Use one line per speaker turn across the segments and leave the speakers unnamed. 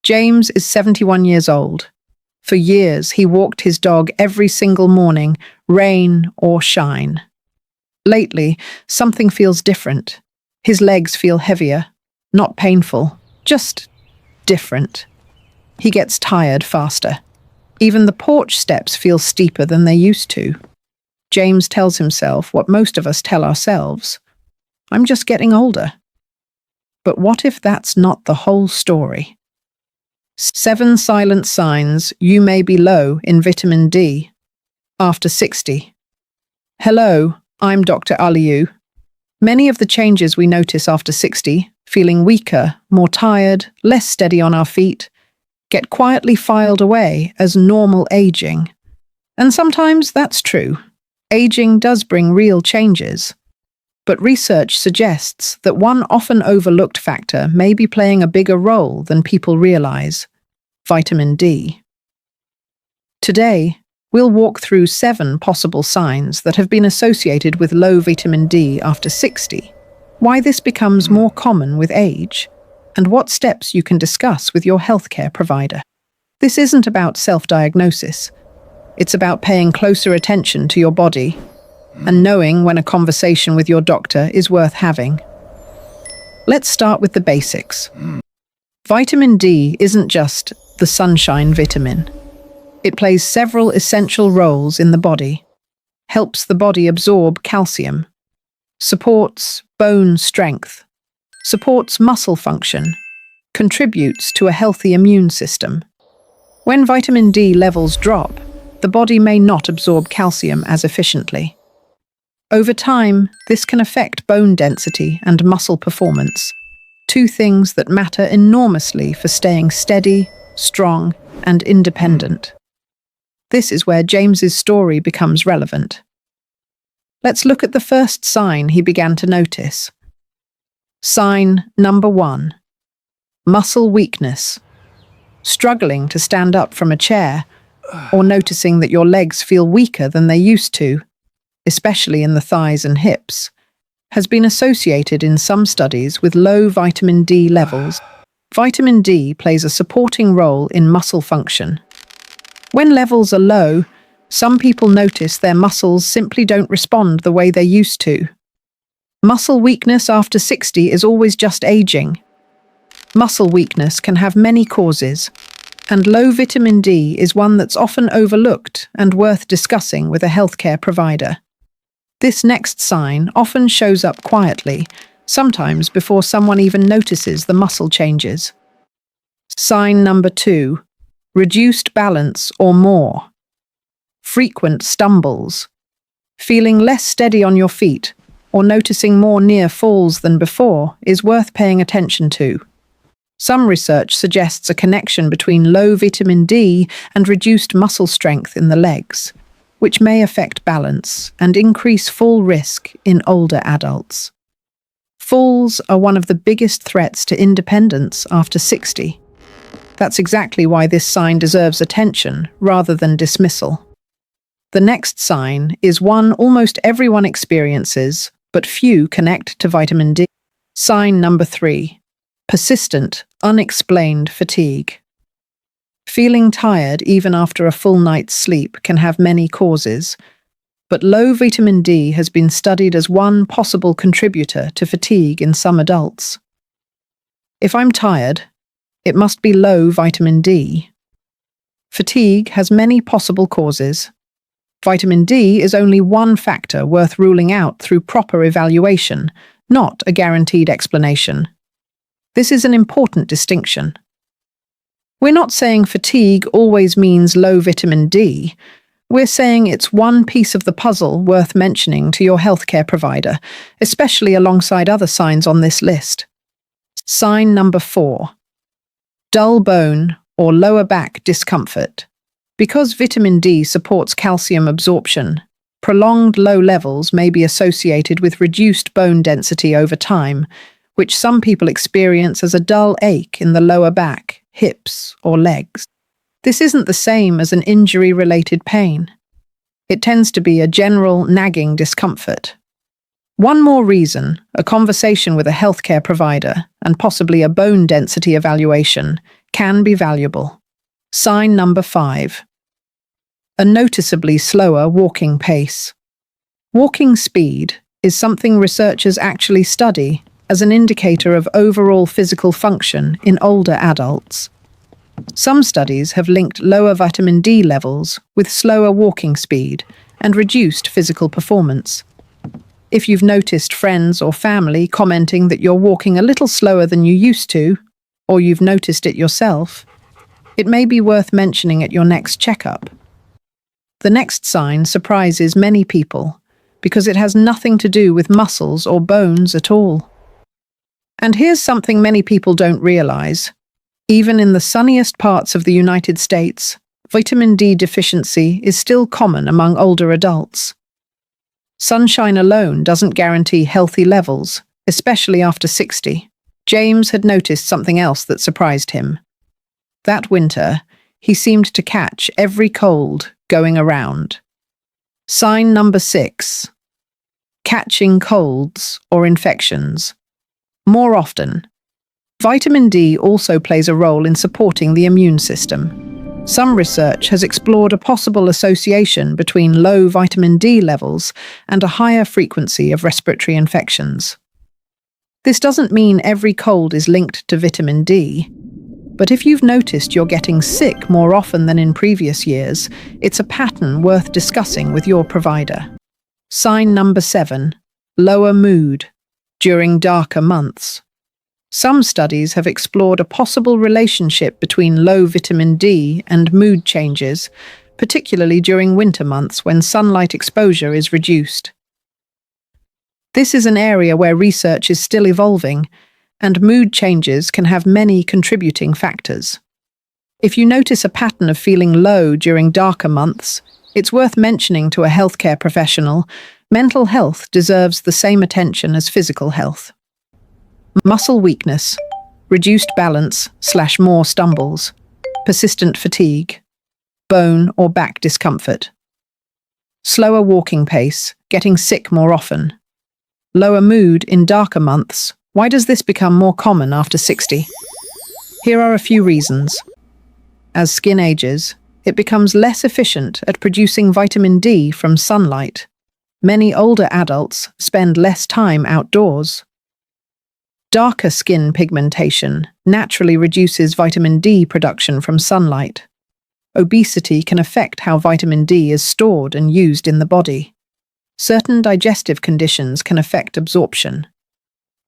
James is 71 years old. For years, he walked his dog every single morning, rain or shine. Lately, something feels different. His legs feel heavier, not painful, just different. He gets tired faster. Even the porch steps feel steeper than they used to. James tells himself what most of us tell ourselves: I'm just getting older. But what if that's not the whole story? 7 silent signs you may be low in vitamin D after 60. Hello, I'm Dr. Aliu. Many of the changes we notice after 60, feeling weaker, more tired, less steady on our feet, get quietly filed away as normal aging. And sometimes that's true. Aging does bring real changes. But research suggests that one often overlooked factor may be playing a bigger role than people realize: vitamin D. Today, we'll walk through 7 possible signs that have been associated with low vitamin D after 60, why this becomes more common with age, and what steps you can discuss with your healthcare provider. This isn't about self-diagnosis. It's about paying closer attention to your body and knowing when a conversation with your doctor is worth having. Let's start with the basics. Vitamin D isn't just the sunshine vitamin. It plays several essential roles in the body, helps the body absorb calcium, supports bone strength, supports muscle function, contributes to a healthy immune system. When vitamin D levels drop, the body may not absorb calcium as efficiently. Over time, this can affect bone density and muscle performance, 2 things that matter enormously for staying steady, strong, and independent. This is where James's story becomes relevant. Let's look at the first sign he began to notice. Sign number 1. Muscle weakness. Struggling to stand up from a chair, or noticing that your legs feel weaker than they used to, especially in the thighs and hips, has been associated in some studies with low vitamin D levels. Vitamin D plays a supporting role in muscle function. When levels are low, some people notice their muscles simply don't respond the way they used to. Muscle weakness after 60 is always just aging. Muscle weakness can have many causes, and low vitamin D is one that's often overlooked and worth discussing with a healthcare provider. This next sign often shows up quietly, sometimes before someone even notices the muscle changes. Sign number 2. Reduced balance or more. Frequent stumbles. Feeling less steady on your feet or noticing more near falls than before is worth paying attention to. Some research suggests a connection between low vitamin D and reduced muscle strength in the legs, which may affect balance and increase fall risk in older adults. Falls are one of the biggest threats to independence after 60. That's exactly why this sign deserves attention rather than dismissal. The next sign is one almost everyone experiences, but few connect to vitamin D. Sign number 3. Persistent, unexplained fatigue. Feeling tired even after a full night's sleep can have many causes, but low vitamin D has been studied as one possible contributor to fatigue in some adults. If I'm tired, it must be low vitamin D. Fatigue has many possible causes. Vitamin D is only one factor worth ruling out through proper evaluation, not a guaranteed explanation. This is an important distinction. We're not saying fatigue always means low vitamin D. We're saying it's one piece of the puzzle worth mentioning to your healthcare provider, especially alongside other signs on this list. Sign number 4. Dull bone or lower back discomfort. Because vitamin D supports calcium absorption, prolonged low levels may be associated with reduced bone density over time, which some people experience as a dull ache in the lower back, hips, or legs. This isn't the same as an injury-related pain. It tends to be a general nagging discomfort. One more reason, a conversation with a healthcare provider and possibly a bone density evaluation, can be valuable. Sign number 5. A noticeably slower walking pace. Walking speed is something researchers actually study as an indicator of overall physical function in older adults. Some studies have linked lower vitamin D levels with slower walking speed and reduced physical performance. If you've noticed friends or family commenting that you're walking a little slower than you used to, or you've noticed it yourself, it may be worth mentioning at your next checkup. The next sign surprises many people because it has nothing to do with muscles or bones at all. And here's something many people don't realize. Even in the sunniest parts of the United States, vitamin D deficiency is still common among older adults. Sunshine alone doesn't guarantee healthy levels, especially after 60. James had noticed something else that surprised him. That winter, he seemed to catch every cold going around. Sign number 6. Catching colds or infections. More often. Vitamin D also plays a role in supporting the immune system. Some research has explored a possible association between low vitamin D levels and a higher frequency of respiratory infections. This doesn't mean every cold is linked to vitamin D, but if you've noticed you're getting sick more often than in previous years, it's a pattern worth discussing with your provider. Sign number 7. Lower mood during darker months. Some studies have explored a possible relationship between low vitamin D and mood changes, particularly during winter months when sunlight exposure is reduced. This is an area where research is still evolving, and mood changes can have many contributing factors. If you notice a pattern of feeling low during darker months, it's worth mentioning to a healthcare professional. Mental health deserves the same attention as physical health. Muscle weakness, reduced balance/more stumbles, persistent fatigue, bone or back discomfort, slower walking pace, getting sick more often, lower mood in darker months. Why does this become more common after 60? Here are a few reasons. As skin ages, it becomes less efficient at producing vitamin D from sunlight. Many older adults spend less time outdoors. Darker skin pigmentation naturally reduces vitamin D production from sunlight. Obesity can affect how vitamin D is stored and used in the body. Certain digestive conditions can affect absorption.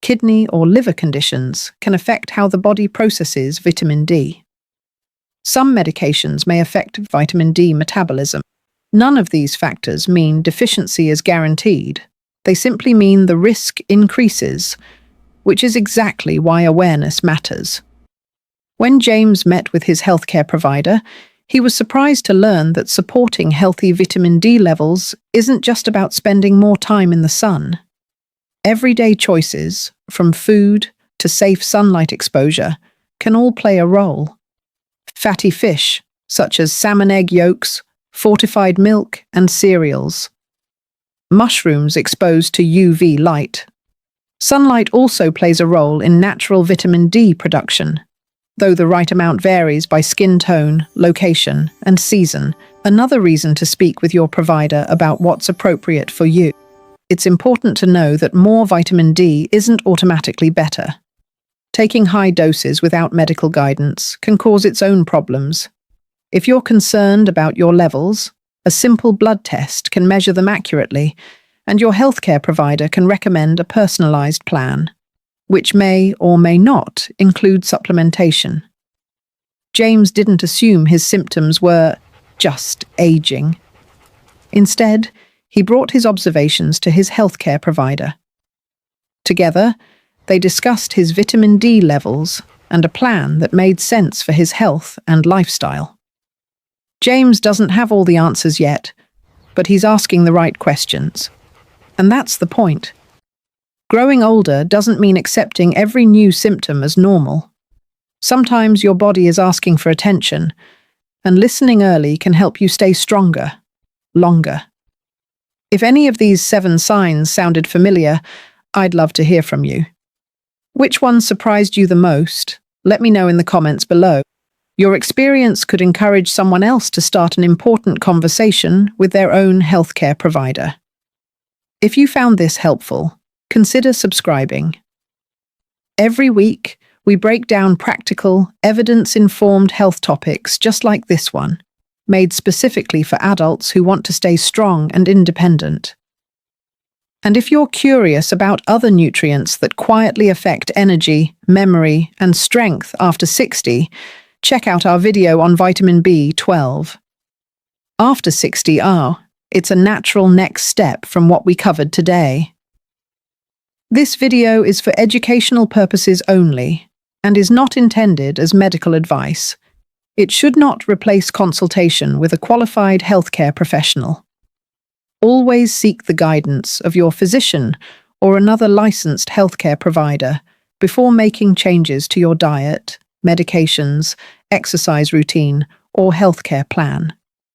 Kidney or liver conditions can affect how the body processes vitamin D. Some medications may affect vitamin D metabolism. None of these factors mean deficiency is guaranteed. They simply mean the risk increases, which is exactly why awareness matters. When James met with his healthcare provider, he was surprised to learn that supporting healthy vitamin D levels isn't just about spending more time in the sun. Everyday choices, from food to safe sunlight exposure, can all play a role. Fatty fish, such as salmon egg yolks, fortified milk, and cereals. Mushrooms exposed to UV light. Sunlight also plays a role in natural vitamin D production, though the right amount varies by skin tone, location, and season. Another reason to speak with your provider about what's appropriate for you. It's important to know that more vitamin D isn't automatically better. Taking high doses without medical guidance can cause its own problems. If you're concerned about your levels, a simple blood test can measure them accurately, and your healthcare provider can recommend a personalized plan, which may or may not include supplementation. James didn't assume his symptoms were just aging. Instead, he brought his observations to his healthcare provider. Together, they discussed his vitamin D levels and a plan that made sense for his health and lifestyle. James doesn't have all the answers yet, but he's asking the right questions. And that's the point. Growing older doesn't mean accepting every new symptom as normal. Sometimes your body is asking for attention, and listening early can help you stay stronger, longer. If any of these 7 signs sounded familiar, I'd love to hear from you. Which one surprised you the most? Let me know in the comments below. Your experience could encourage someone else to start an important conversation with their own healthcare provider. If you found this helpful, consider subscribing. Every week, we break down practical, evidence-informed health topics just like this one, made specifically for adults who want to stay strong and independent. And if you're curious about other nutrients that quietly affect energy, memory, and strength after 60, check out our video on vitamin B12. After 60R, it's a natural next step from what we covered today. This video is for educational purposes only and is not intended as medical advice. It should not replace consultation with a qualified healthcare professional. Always seek the guidance of your physician or another licensed healthcare provider before making changes to your diet, medications, exercise routine, or healthcare plan.